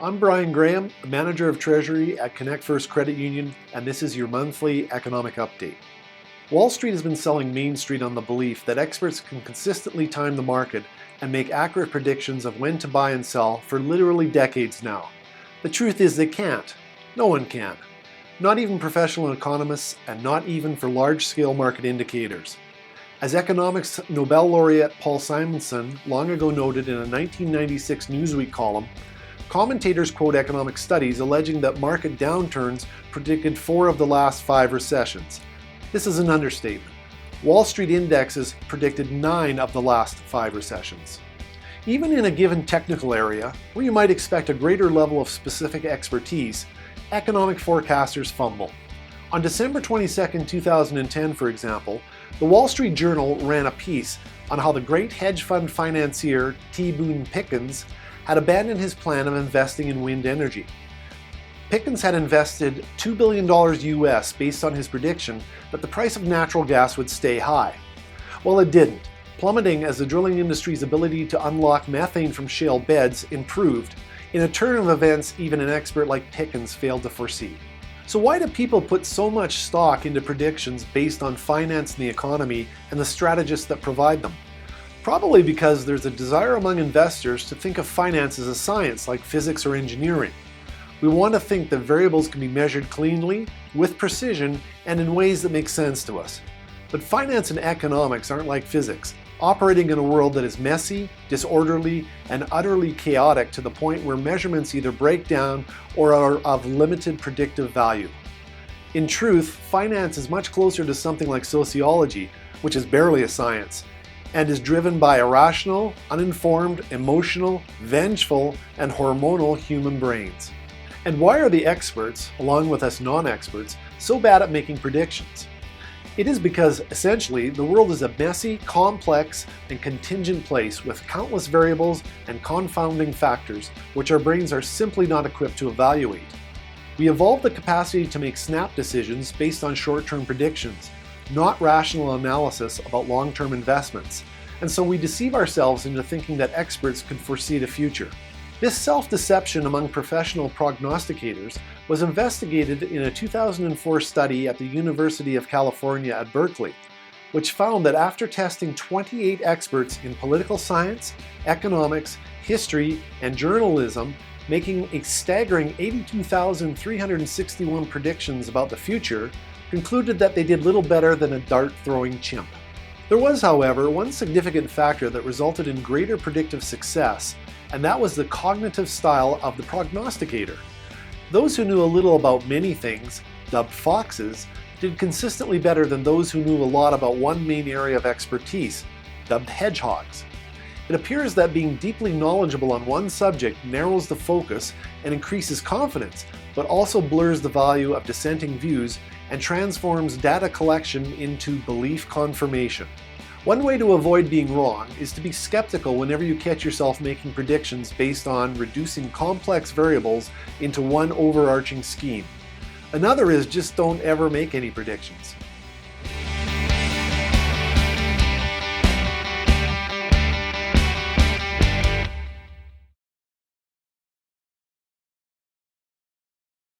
I'm Brian Graham, Manager of Treasury at Connect First Credit Union, and this is your monthly economic update. Wall Street has been selling Main Street on the belief that experts can consistently time the market and make accurate predictions of when to buy and sell for literally decades now. The truth is they can't. No one can. Not even professional economists, and not even for large-scale market indicators. As economics Nobel laureate Paul Simonson long ago noted in a 1996 Newsweek column, commentators quote economic studies alleging that market downturns predicted 4 of the last 5 recessions. This is an understatement. Wall Street indexes predicted 9 of the last 5 recessions. Even in a given technical area, where you might expect a greater level of specific expertise, economic forecasters fumble. On December 22, 2010, for example, the Wall Street Journal ran a piece on how the great hedge fund financier T. Boone Pickens had abandoned his plan of investing in wind energy. Pickens had invested $2 billion US based on his prediction that the price of natural gas would stay high. Well, it didn't, plummeting as the drilling industry's ability to unlock methane from shale beds improved, in a turn of events even an expert like Pickens failed to foresee. So why do people put so much stock into predictions based on finance and the economy and the strategists that provide them? Probably because there's a desire among investors to think of finance as a science like physics or engineering. We want to think that variables can be measured cleanly, with precision, and in ways that make sense to us. But finance and economics aren't like physics, operating in a world that is messy, disorderly, and utterly chaotic to the point where measurements either break down or are of limited predictive value. In truth, finance is much closer to something like sociology, which is barely a science, and is driven by irrational, uninformed, emotional, vengeful, and hormonal human brains. And why are the experts, along with us non-experts, so bad at making predictions? It is because, essentially, the world is a messy, complex, and contingent place with countless variables and confounding factors which our brains are simply not equipped to evaluate. We evolved the capacity to make snap decisions based on short-term predictions, not rational analysis about long-term investments, and so we deceive ourselves into thinking that experts can foresee the future. This self-deception among professional prognosticators was investigated in a 2004 study at the University of California at Berkeley, which found that after testing 28 experts in political science, economics, history, and journalism, making a staggering 82,361 predictions about the future, concluded that they did little better than a dart-throwing chimp. There was, however, one significant factor that resulted in greater predictive success, and that was the cognitive style of the prognosticator. Those who knew a little about many things, dubbed foxes, did consistently better than those who knew a lot about one main area of expertise, dubbed hedgehogs. It appears that being deeply knowledgeable on one subject narrows the focus and increases confidence, but also blurs the value of dissenting views and transforms data collection into belief confirmation. One way to avoid being wrong is to be skeptical whenever you catch yourself making predictions based on reducing complex variables into one overarching scheme. Another is just don't ever make any predictions.